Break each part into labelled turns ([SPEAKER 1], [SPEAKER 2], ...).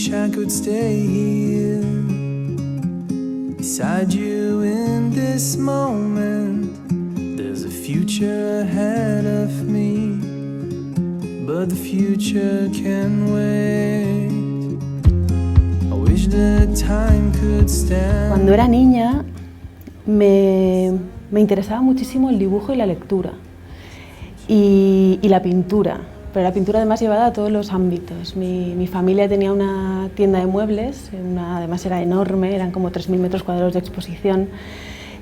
[SPEAKER 1] wish I could stay here beside you in this moment. There's a future ahead of me, but the future can wait. I wish that time could stand.
[SPEAKER 2] Cuando era niña me interesaba muchísimo el dibujo y la lectura y la pintura, pero la pintura además llevada a todos los ámbitos. Mi familia tenía una tienda de muebles, además era enorme, eran como 3.000 metros cuadrados de exposición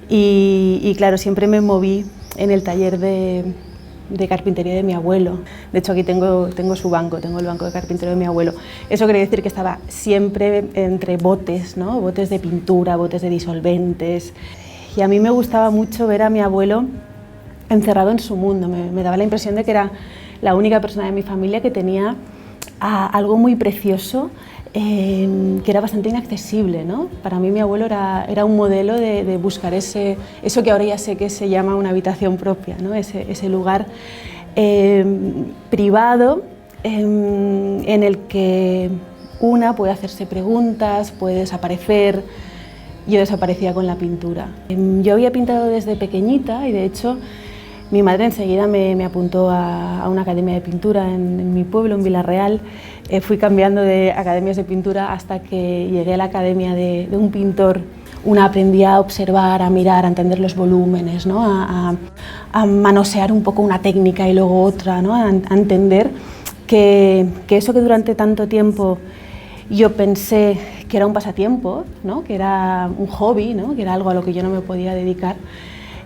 [SPEAKER 2] y claro, siempre me moví en el taller de carpintería de mi abuelo. De hecho, aquí tengo su banco, tengo el banco de carpintero de mi abuelo. Eso quiere decir que estaba siempre entre botes, ¿no? Botes de pintura, botes de disolventes. Y a mí me gustaba mucho ver a mi abuelo encerrado en su mundo. Me daba la impresión de que era la única persona de mi familia que tenía algo muy precioso, que era bastante inaccesible, ¿no? Para mí mi abuelo era un modelo de buscar eso que ahora ya sé que se llama una habitación propia, ¿no? Ese lugar privado en el que una puede hacerse preguntas, puede desaparecer. Yo desaparecía con la pintura. Yo había pintado desde pequeñita y de hecho mi madre enseguida me apuntó a una academia de pintura en mi pueblo, en Villarreal. Fui cambiando de academias de pintura hasta que llegué a la academia de un pintor. Una aprendía a observar, a mirar, a entender los volúmenes, ¿no? a manosear un poco una técnica y luego otra, ¿no? a entender que eso que durante tanto tiempo yo pensé que era un pasatiempo, ¿no? Que era un hobby, ¿no? Que era algo a lo que yo no me podía dedicar,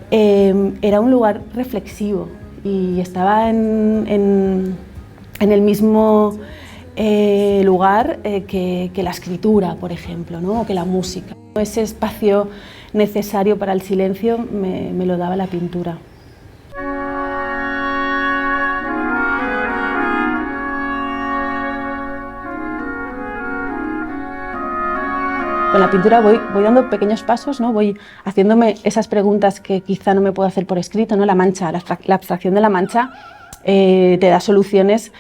[SPEAKER 2] era un lugar reflexivo y estaba en el mismo lugar que la escritura, por ejemplo, ¿no? O que la música. Ese espacio necesario para el silencio me lo daba la pintura. Con la pintura voy dando pequeños pasos, ¿no? Voy haciéndome esas preguntas que quizá no me puedo hacer por escrito, ¿no? La mancha, la abstracción de la mancha te da soluciones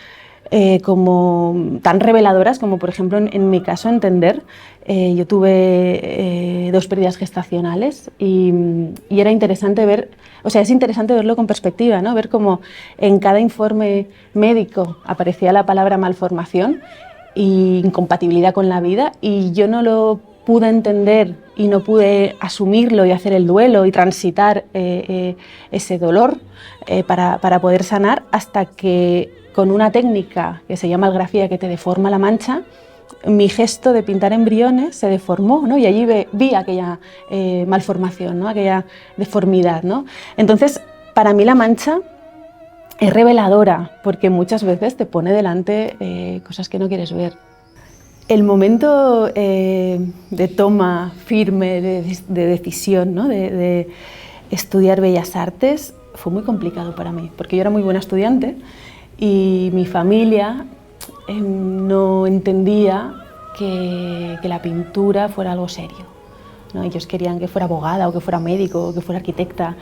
[SPEAKER 2] como tan reveladoras como, por ejemplo, en mi caso, entender. Yo tuve 2 pérdidas gestacionales y era interesante ver, o sea, es interesante verlo con perspectiva, ¿no? Ver cómo en cada informe médico aparecía la palabra malformación e incompatibilidad con la vida y yo no lo pude entender y no pude asumirlo y hacer el duelo y transitar ese dolor para poder sanar hasta que con una técnica que se llama algrafía que te deforma la mancha, mi gesto de pintar embriones se deformó, ¿no? Y allí vi aquella malformación, ¿no? Aquella deformidad, ¿no? Entonces, para mí la mancha es reveladora porque muchas veces te pone delante cosas que no quieres ver. El momento de toma firme, de decisión, ¿no? de estudiar Bellas Artes fue muy complicado para mí, porque yo era muy buena estudiante y mi familia no entendía que la pintura fuera algo serio, ¿no? Ellos querían que fuera abogada o que fuera médico o que fuera arquitecta.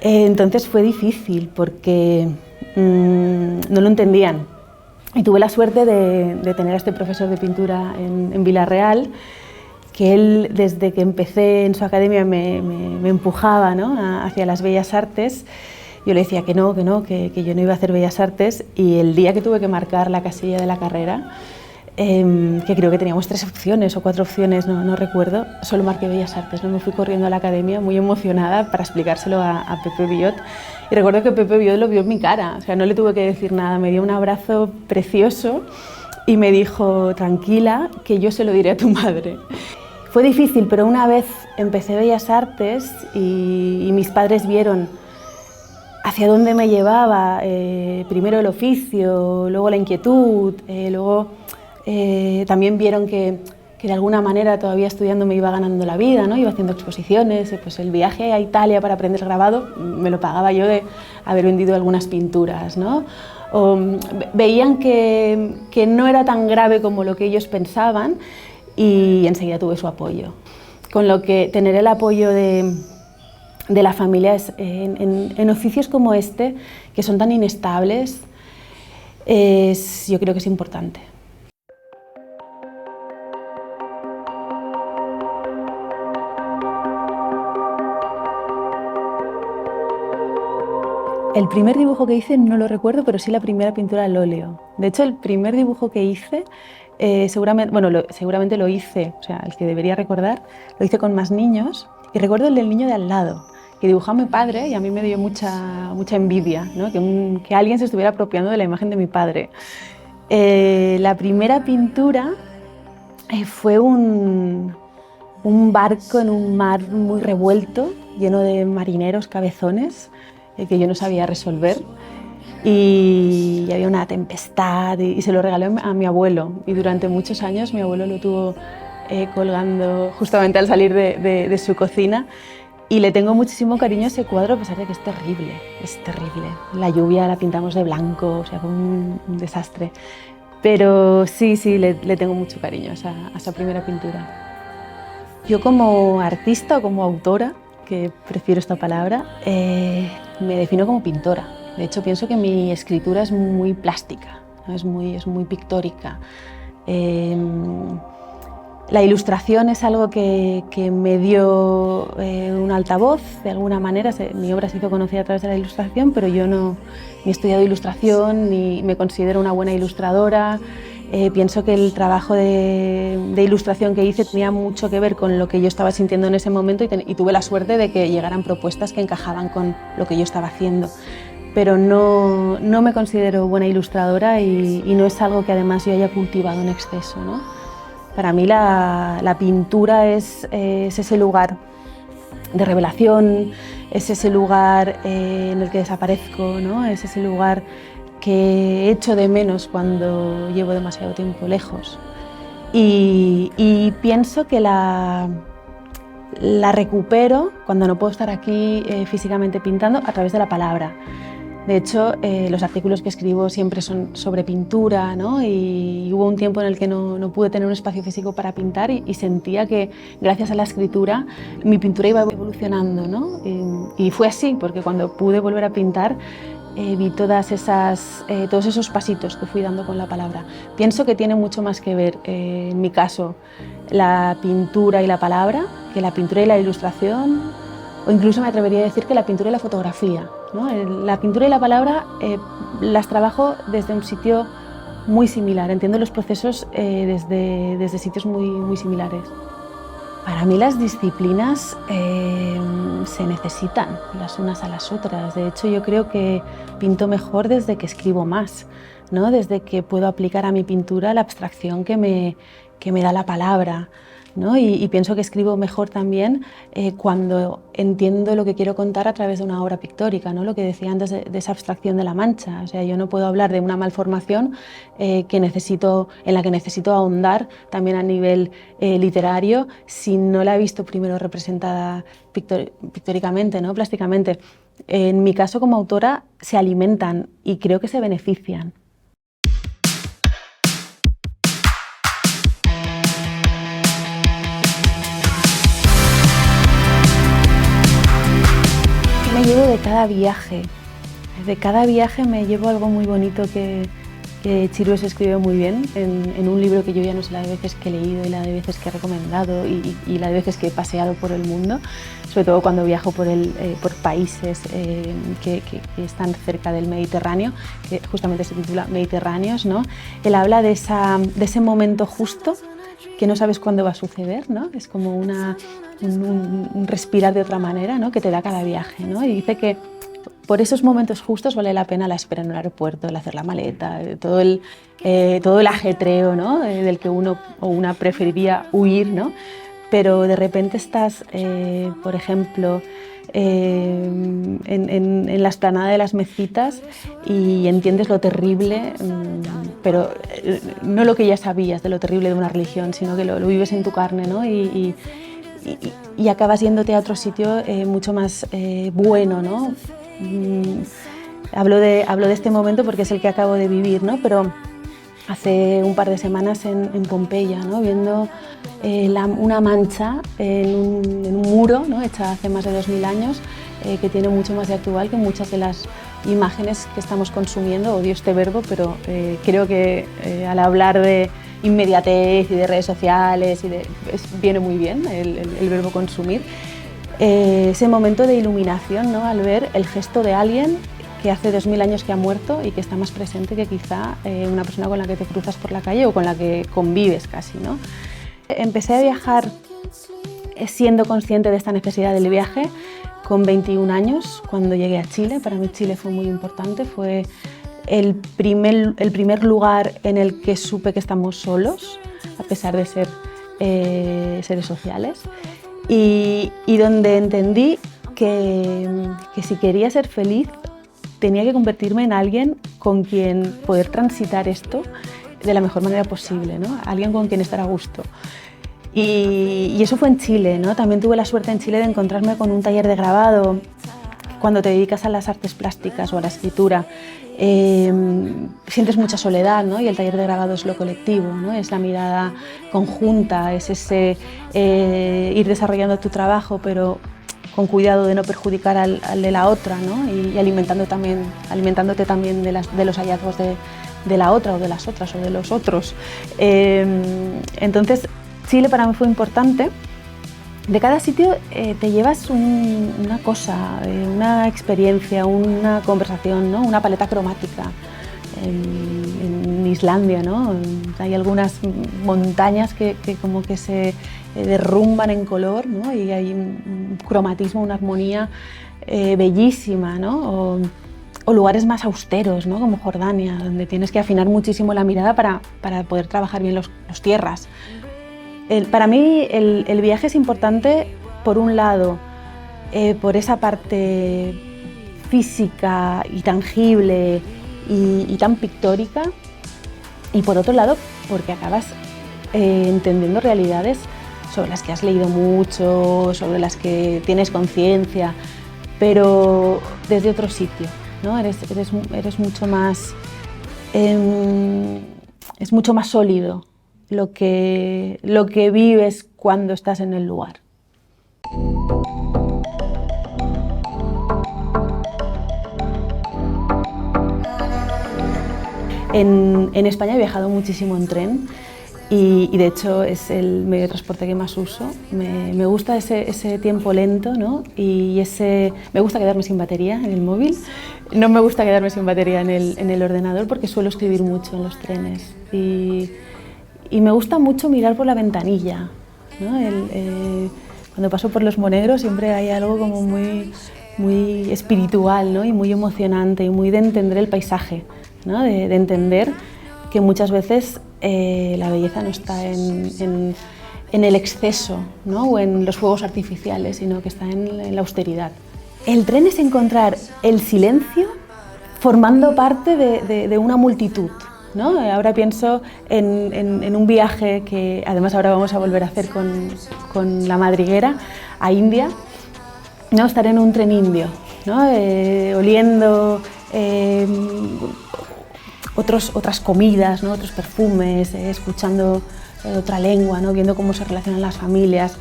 [SPEAKER 2] Entonces fue difícil porque no lo entendían. Y tuve la suerte de tener a este profesor de pintura en Villarreal, que él, desde que empecé en su academia, me empujaba, ¿no? hacia las Bellas Artes. Yo le decía que yo no iba a hacer Bellas Artes, y el día que tuve que marcar la casilla de la carrera, que creo que teníamos 3 opciones o 4 opciones, no recuerdo, solo marqué Bellas Artes, ¿no? Me fui corriendo a la academia muy emocionada para explicárselo a Pepe Villot, y recuerdo que Pepe Villot lo vio en mi cara, o sea, no le tuve que decir nada, me dio un abrazo precioso y me dijo: tranquila, que yo se lo diré a tu madre. Fue difícil, pero una vez empecé Bellas Artes y mis padres vieron hacia dónde me llevaba, primero el oficio, luego la inquietud, luego también vieron que de alguna manera todavía estudiando me iba ganando la vida, ¿no? Iba haciendo exposiciones, pues el viaje a Italia para aprender grabado me lo pagaba yo de haber vendido algunas pinturas, ¿no? O veían que no era tan grave como lo que ellos pensaban y enseguida tuve su apoyo. Con lo que tener el apoyo de la familia en oficios como este, que son tan inestables, yo creo que es importante. El primer dibujo que hice no lo recuerdo, pero sí la primera pintura al óleo. De hecho, el primer dibujo que hice, seguramente lo hice, o sea, el que debería recordar, lo hice con más niños. Y recuerdo el del niño de al lado, que dibujaba a mi padre y a mí me dio mucha envidia, ¿no? Que alguien se estuviera apropiando de la imagen de mi padre. La primera pintura fue un barco en un mar muy revuelto, lleno de marineros cabezones, que yo no sabía resolver. Y había una tempestad y se lo regalé a mi abuelo. Y durante muchos años mi abuelo lo tuvo colgando justamente al salir de su cocina. Y le tengo muchísimo cariño a ese cuadro, a pesar de que es terrible, es terrible. La lluvia la pintamos de blanco, o sea, fue un desastre. Pero sí, le tengo mucho cariño a esa primera pintura. Yo como artista o como autora, que prefiero esta palabra, me defino como pintora. De hecho, pienso que mi escritura es muy plástica, ¿no? Es muy pictórica. La ilustración es algo que me dio un altavoz, de alguna manera. Mi obra se hizo conocida a través de la ilustración, pero yo no ni he estudiado ilustración, ni me considero una buena ilustradora. Pienso que el trabajo de ilustración que hice tenía mucho que ver con lo que yo estaba sintiendo en ese momento y tuve la suerte de que llegaran propuestas que encajaban con lo que yo estaba haciendo. Pero no me considero buena ilustradora y no es algo que además yo haya cultivado en exceso, ¿no? Para mí la pintura es ese lugar de revelación, es ese lugar en el que desaparezco, ¿no? Es ese lugar que echo de menos cuando llevo demasiado tiempo lejos. Y pienso que la recupero cuando no puedo estar aquí físicamente pintando a través de la palabra. De hecho, los artículos que escribo siempre son sobre pintura, ¿no? Y hubo un tiempo en el que no pude tener un espacio físico para pintar y sentía que gracias a la escritura mi pintura iba evolucionando, ¿no? Y fue así, porque cuando pude volver a pintar vi todos esos pasitos que fui dando con la palabra. Pienso que tiene mucho más que ver, en mi caso, la pintura y la palabra, que la pintura y la ilustración, o incluso me atrevería a decir que la pintura y la fotografía, ¿no? La pintura y la palabra las trabajo desde un sitio muy similar, entiendo los procesos desde sitios muy similares. Para mí las disciplinas se necesitan las unas a las otras. De hecho, yo creo que pinto mejor desde que escribo más, ¿no? Desde que puedo aplicar a mi pintura la abstracción que me da la palabra, ¿no? Y pienso que escribo mejor también cuando entiendo lo que quiero contar a través de una obra pictórica, ¿no? Lo que decía antes de esa abstracción de la mancha. O sea, yo no puedo hablar de una malformación en la que necesito ahondar también a nivel literario si no la he visto primero representada pictóricamente, ¿no? Plásticamente. En mi caso como autora se alimentan y creo que se benefician. Me llevo de cada viaje. De cada viaje me llevo algo muy bonito que Chirues escribe muy bien en un libro que yo ya no sé la de veces que he leído y la de veces que he recomendado y la de veces que he paseado por el mundo, sobre todo cuando viajo por países que están cerca del Mediterráneo, que justamente se titula Mediterráneos, ¿no? Él habla de ese momento justo que no sabes cuándo va a suceder, ¿no? Es como un respirar de otra manera, ¿no? Que te da cada viaje, ¿no? Y dice que por esos momentos justos vale la pena la espera en el aeropuerto, el hacer la maleta, todo el ajetreo, ¿no? Del que uno o una preferiría huir, ¿no? Pero de repente estás, por ejemplo, en la explanada de las mezquitas y entiendes lo terrible, pero no lo que ya sabías de lo terrible de una religión, sino que lo vives en tu carne, ¿no? Y acabas yéndote a otro sitio mucho más bueno, ¿no? Hablo de este momento porque es el que acabo de vivir, ¿no? Pero hace un par de semanas en Pompeya, ¿no? Viendo una mancha en un muro, ¿no? Hecha hace más de 2000 años, que tiene mucho más de actual que muchas de las imágenes que estamos consumiendo. Odio este verbo, pero creo que al hablar de inmediatez y de redes sociales viene muy bien el verbo consumir. Ese momento de iluminación, ¿no? Al ver el gesto de alguien que hace 2000 años que ha muerto y que está más presente que quizá una persona con la que te cruzas por la calle o con la que convives casi, ¿no? Empecé a viajar siendo consciente de esta necesidad del viaje con 21 años, cuando llegué a Chile. Para mí Chile fue muy importante, fue el primer lugar en el que supe que estamos solos, a pesar de ser seres sociales, y donde entendí que si quería ser feliz tenía que convertirme en alguien con quien poder transitar esto de la mejor manera posible, ¿no? Alguien con quien estar a gusto. Y eso fue en Chile, ¿no? También tuve la suerte en Chile de encontrarme con un taller de grabado. Cuando te dedicas a las artes plásticas o a la escritura, sientes mucha soledad, ¿no? Y el taller de grabado es lo colectivo, ¿no? Es la mirada conjunta, es ese ir desarrollando tu trabajo, pero con cuidado de no perjudicar al de la otra, ¿no? Y alimentándote también de los hallazgos de la otra o de las otras o de los otros. Entonces, Chile para mí fue importante. De cada sitio te llevas una cosa, una experiencia, una conversación, ¿no? Una paleta cromática. En Islandia, ¿no? Hay algunas montañas que como que se derrumban en color, ¿no? Y hay un cromatismo, una armonía bellísima, ¿no? O lugares más austeros, ¿no? Como Jordania, donde tienes que afinar muchísimo la mirada para poder trabajar bien los tierras. Para mí el viaje es importante, por un lado, por esa parte física y tangible y tan pictórica, y por otro lado, porque acabas entendiendo realidades sobre las que has leído mucho, sobre las que tienes conciencia, pero desde otro sitio, ¿no? Eres mucho más... es mucho más sólido lo que vives cuando estás en el lugar. En España he viajado muchísimo en tren y de hecho es el medio de transporte que más uso. Me gusta ese tiempo lento, ¿no? Y me gusta quedarme sin batería en el móvil. No me gusta quedarme sin batería en el ordenador porque suelo escribir mucho en los trenes. Y me gusta mucho mirar por la ventanilla, ¿no? Cuando paso por Los Monegros siempre hay algo como muy espiritual, ¿no? Y muy emocionante y muy de entender el paisaje, ¿no? De entender que muchas veces la belleza no está en el exceso, ¿no? O en los fuegos artificiales, sino que está en la austeridad. El tren es encontrar el silencio formando parte de una multitud, ¿no? Ahora pienso en un viaje que además ahora vamos a volver a hacer con la madriguera a India, ¿no? Estar en un tren indio, ¿no? Oliendo otras comidas, ¿no? Otros perfumes, escuchando otra lengua, ¿no? Viendo cómo se relacionan las familias.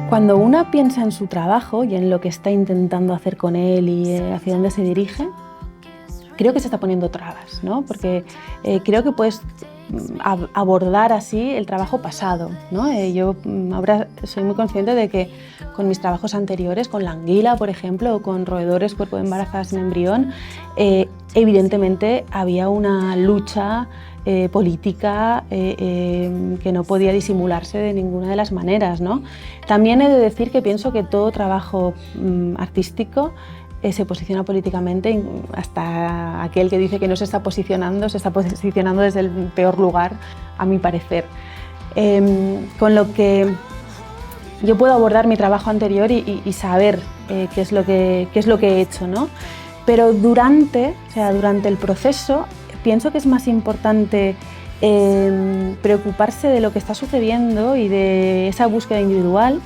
[SPEAKER 2] Cuando una piensa en su trabajo y en lo que está intentando hacer con él y hacia dónde se dirige, creo que se está poniendo trabas, ¿no? Porque creo que puedes abordar así el trabajo pasado, ¿no? Yo ahora soy muy consciente de que con mis trabajos anteriores, con la anguila, por ejemplo, o con roedores cuerpo de embarazadas en embrión, evidentemente había una lucha política que no podía disimularse de ninguna de las maneras, ¿no? También he de decir que pienso que todo trabajo artístico se posiciona políticamente, hasta aquel que dice que no se está posicionando desde el peor lugar, a mi parecer. Con lo que yo puedo abordar mi trabajo anterior y saber qué es lo que he hecho, ¿no? Pero durante el proceso pienso que es más importante preocuparse de lo que está sucediendo y de esa búsqueda individual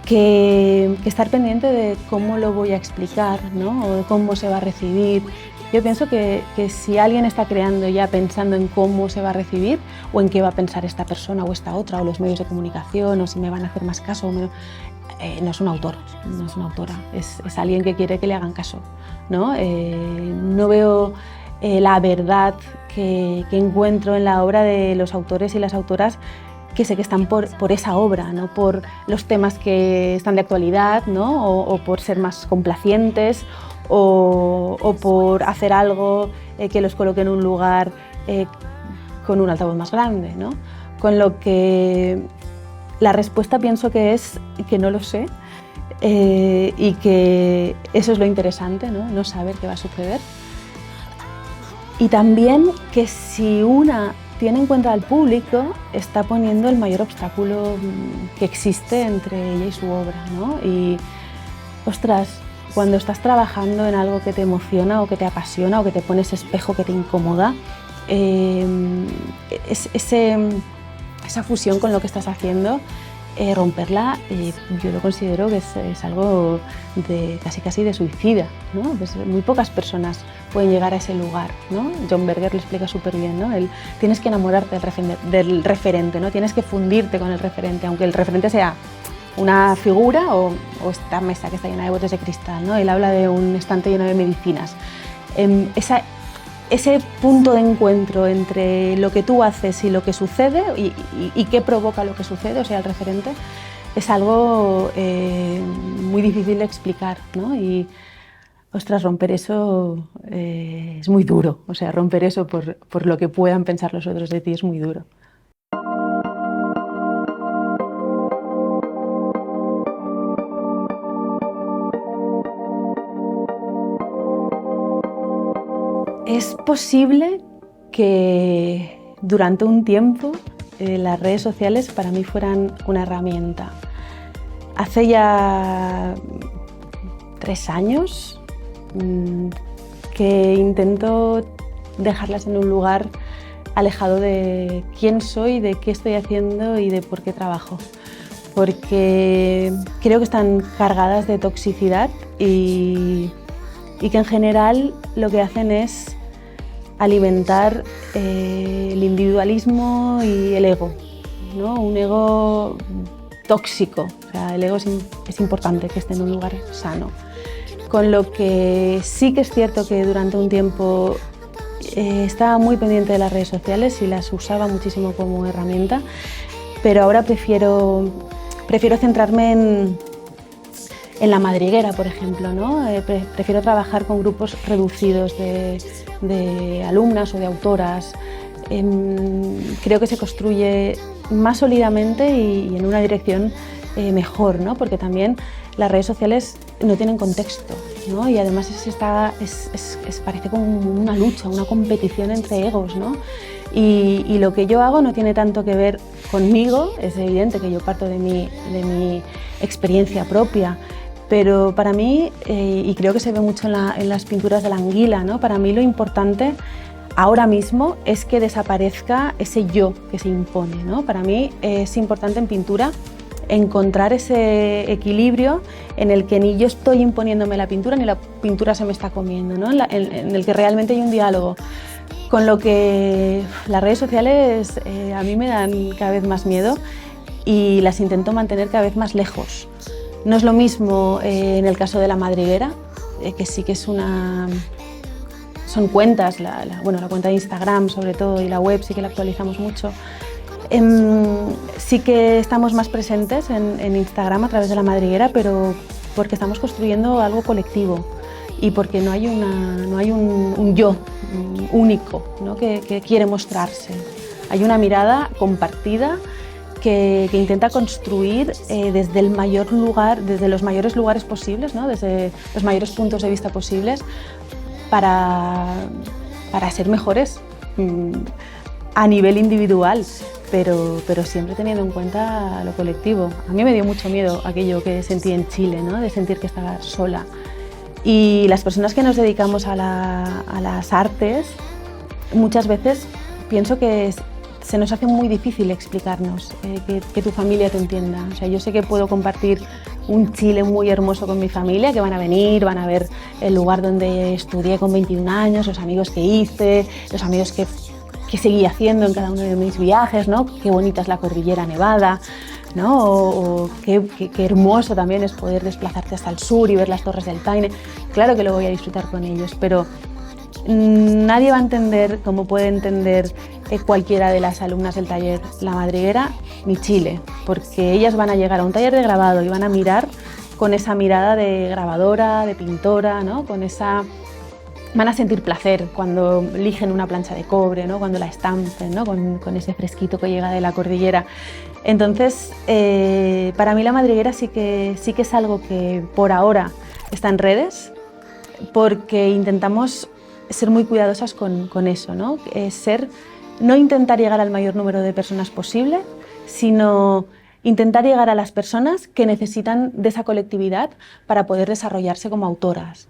[SPEAKER 2] que estar pendiente de cómo lo voy a explicar, ¿no? O de cómo se va a recibir. Yo pienso que si alguien está creando ya pensando en cómo se va a recibir o en qué va a pensar esta persona o esta otra o los medios de comunicación o si me van a hacer más caso, no es un autor, no es una autora, es alguien que quiere que le hagan caso, ¿no? No veo la verdad que encuentro en la obra de los autores y las autoras que sé que están por esa obra, no por los temas que están de actualidad, ¿no? o por ser más complacientes o por hacer algo que los coloque en un lugar con un altavoz más grande, ¿no? Con lo que la respuesta pienso que es que no lo sé y que eso es lo interesante, ¿no? No saber qué va a suceder. Y también que si una tiene en cuenta al público, está poniendo el mayor obstáculo que existe entre ella y su obra, ¿no? Y, ostras, cuando estás trabajando en algo que te emociona o que te apasiona o que te pone ese espejo que te incomoda, esa fusión con lo que estás haciendo, romperla, yo lo considero que es algo de casi de suicida, ¿no? Pues muy pocas personas pueden llegar a ese lugar, ¿no? John Berger lo explica súper bien, ¿no? Tienes que enamorarte del referente, ¿no? Tienes que fundirte con el referente, aunque el referente sea una figura o esta mesa que está llena de botes de cristal, ¿no? Él habla de un estante lleno de medicinas. Ese punto de encuentro entre lo que tú haces y lo que sucede y qué provoca lo que sucede, o sea, el referente, es algo muy difícil de explicar, ¿no? Y, ostras, romper eso es muy duro, o sea, romper eso por lo que puedan pensar los otros de ti es muy duro. Es posible que durante un tiempo las redes sociales para mí fueran una herramienta. Hace ya 3 años que intento dejarlas en un lugar alejado de quién soy, de qué estoy haciendo y de por qué trabajo. Porque creo que están cargadas de toxicidad y que en general lo que hacen es alimentar el individualismo y el ego, ¿no? Un ego tóxico. O sea, el ego es importante que esté en un lugar sano. Con lo que sí que es cierto que durante un tiempo estaba muy pendiente de las redes sociales y las usaba muchísimo como herramienta, pero ahora prefiero centrarme en la madriguera, por ejemplo, ¿no? Prefiero trabajar con grupos reducidos de alumnas o de autoras. Creo que se construye más sólidamente y en una dirección mejor, ¿no? Porque también las redes sociales no tienen contexto, ¿no? Y además parece como una lucha, una competición entre egos, ¿no? Y lo que yo hago no tiene tanto que ver conmigo, es evidente que yo parto de mi experiencia propia, pero para mí, y creo que se ve mucho en las pinturas de la anguila, ¿no? Para mí lo importante ahora mismo es que desaparezca ese yo que se impone, ¿no? Para mí es importante en pintura encontrar ese equilibrio en el que ni yo estoy imponiéndome la pintura ni la pintura se me está comiendo, ¿no? En el que realmente hay un diálogo. Con lo que las redes sociales a mí me dan cada vez más miedo y las intento mantener cada vez más lejos. No es lo mismo en el caso de la madriguera, que sí que son cuentas, la cuenta de Instagram sobre todo y la web sí que la actualizamos mucho. Sí que estamos más presentes en Instagram a través de la madriguera, pero porque estamos construyendo algo colectivo y porque no hay un yo único, ¿no? que quiere mostrarse. Hay una mirada compartida que intenta construir desde el mayor lugar, desde los mayores lugares posibles, ¿no? Desde los mayores puntos de vista posibles para ser mejores a nivel individual, pero siempre teniendo en cuenta lo colectivo. A mí me dio mucho miedo aquello que sentí en Chile, ¿no? De sentir que estaba sola. Y las personas que nos dedicamos a las artes, muchas veces pienso que se nos hace muy difícil explicarnos, que tu familia te entienda. O sea, yo sé que puedo compartir un Chile muy hermoso con mi familia, que van a venir, van a ver el lugar donde estudié con 21 años, los amigos que hice, los amigos que seguí haciendo en cada uno de mis viajes, ¿no? Qué bonita es la Cordillera Nevada, ¿no? O qué hermoso también es poder desplazarte hasta el sur y ver las Torres del Paine. Claro que lo voy a disfrutar con ellos, pero Nadie va a entender, como puede entender cualquiera de las alumnas del taller La Madriguera, ni Chile, porque ellas van a llegar a un taller de grabado y van a mirar con esa mirada de grabadora, de pintora, ¿no? Van a sentir placer cuando lijen una plancha de cobre, ¿no? Cuando la estampen, ¿no? Con ese fresquito que llega de la cordillera. Entonces, para mí La Madriguera sí que es algo que por ahora está en redes, porque intentamos ser muy cuidadosas con eso, ¿no? No intentar llegar al mayor número de personas posible, sino intentar llegar a las personas que necesitan de esa colectividad para poder desarrollarse como autoras.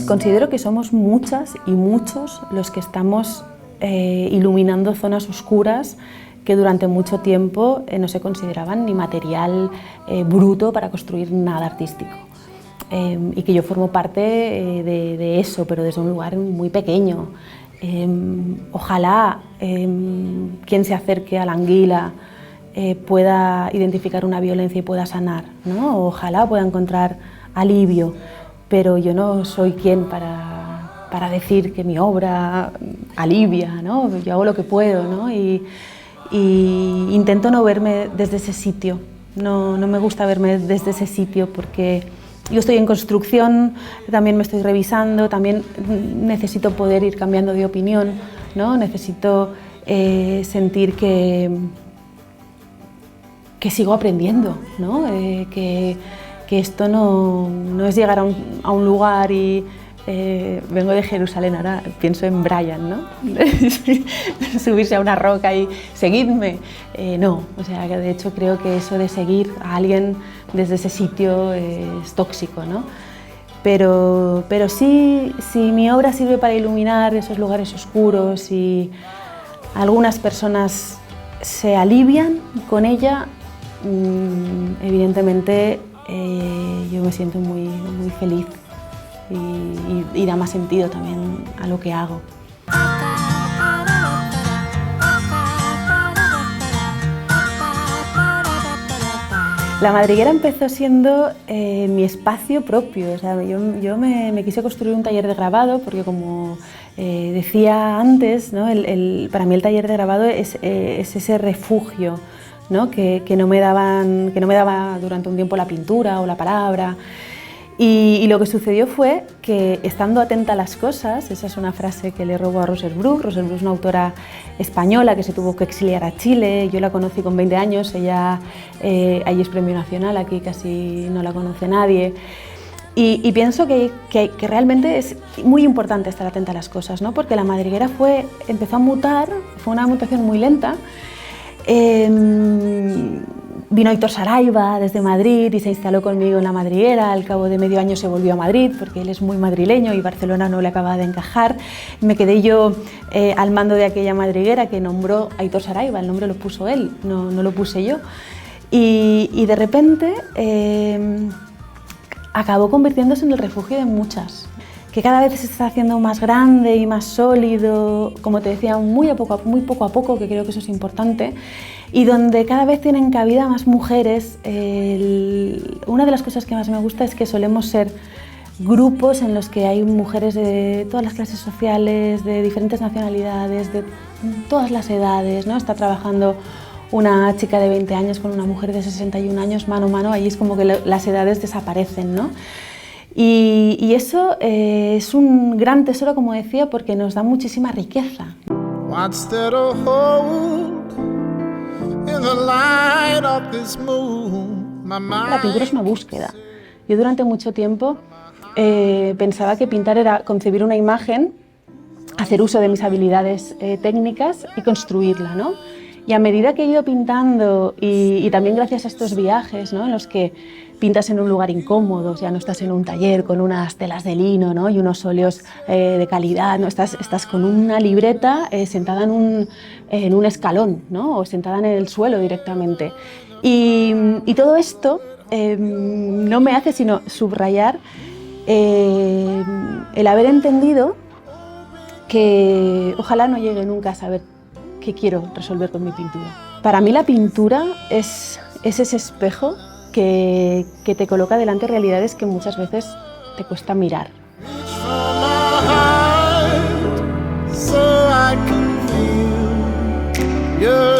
[SPEAKER 2] Considero que somos muchas y muchos los que estamos iluminando zonas oscuras que durante mucho tiempo no se consideraban ni material bruto para construir nada artístico. Y que yo formo parte de eso, pero desde un lugar muy pequeño. Ojalá quien se acerque a la anguila pueda identificar una violencia y pueda sanar, ¿no? Ojalá pueda encontrar alivio, pero yo no soy quien para decir que mi obra alivia, ¿no? Yo hago lo que puedo, ¿no? Y intento no verme desde ese sitio, no me gusta verme desde ese sitio porque yo estoy en construcción, también me estoy revisando, también necesito poder ir cambiando de opinión, ¿no? Necesito sentir que sigo aprendiendo, ¿no? Que esto no es llegar a un lugar y vengo de Jerusalén, ahora pienso en Brian, ¿no? Subirse a una roca y seguidme. No, o sea, que de hecho creo que eso de seguir a alguien desde ese sitio es tóxico, ¿no? Pero sí, si mi obra sirve para iluminar esos lugares oscuros y algunas personas se alivian con ella, evidentemente yo me siento muy feliz. Y da más sentido también a lo que hago. La Madriguera empezó siendo mi espacio propio. O sea, yo me quise construir un taller de grabado porque, como decía antes, ¿no? Para mí el taller de grabado es ese refugio, ¿no? que no me daba durante un tiempo la pintura o la palabra. Y lo que sucedió fue que, estando atenta a las cosas, esa es una frase que le robo a Rosers Brooke. Rosers Brooke es una autora española que se tuvo que exiliar a Chile. Yo la conocí con 20 años, ella allí es premio nacional, aquí casi no la conoce nadie. Y pienso que realmente es muy importante estar atenta a las cosas, ¿no? Porque La Madriguera empezó a mutar, fue una mutación muy lenta. Vino Aitor Saraiva desde Madrid y se instaló conmigo en La Madriguera. Al cabo de medio año se volvió a Madrid porque él es muy madrileño y Barcelona no le acababa de encajar. Me quedé yo al mando de aquella madriguera que nombró Aitor Saraiva, el nombre lo puso él, no lo puse yo. Y de repente acabó convirtiéndose en el refugio de muchas, que cada vez se está haciendo más grande y más sólido, como te decía, muy poco a poco, que creo que eso es importante, y donde cada vez tienen cabida más mujeres. Una de las cosas que más me gusta es que solemos ser grupos en los que hay mujeres de todas las clases sociales, de diferentes nacionalidades, de todas las edades, ¿no? Está trabajando una chica de 20 años con una mujer de 61 años mano a mano, allí es como que las edades desaparecen, ¿no? Y eso es un gran tesoro, como decía, porque nos da muchísima riqueza. La pintura es una búsqueda. Yo durante mucho tiempo pensaba que pintar era concebir una imagen, hacer uso de mis habilidades técnicas y construirla, ¿no? Y a medida que he ido pintando y también gracias a estos viajes, ¿no? En los que pintas en un lugar incómodo, o sea, no estás en un taller con unas telas de lino, ¿no? Y unos óleos de calidad, ¿no? Estás con una libreta sentada en un escalón, ¿no? O sentada en el suelo directamente. Y todo esto no me hace sino subrayar el haber entendido que ojalá no llegue nunca a saber qué quiero resolver con mi pintura. Para mí la pintura es ese espejo que te coloca delante realidades que muchas veces te cuesta mirar.
[SPEAKER 1] So I can feel your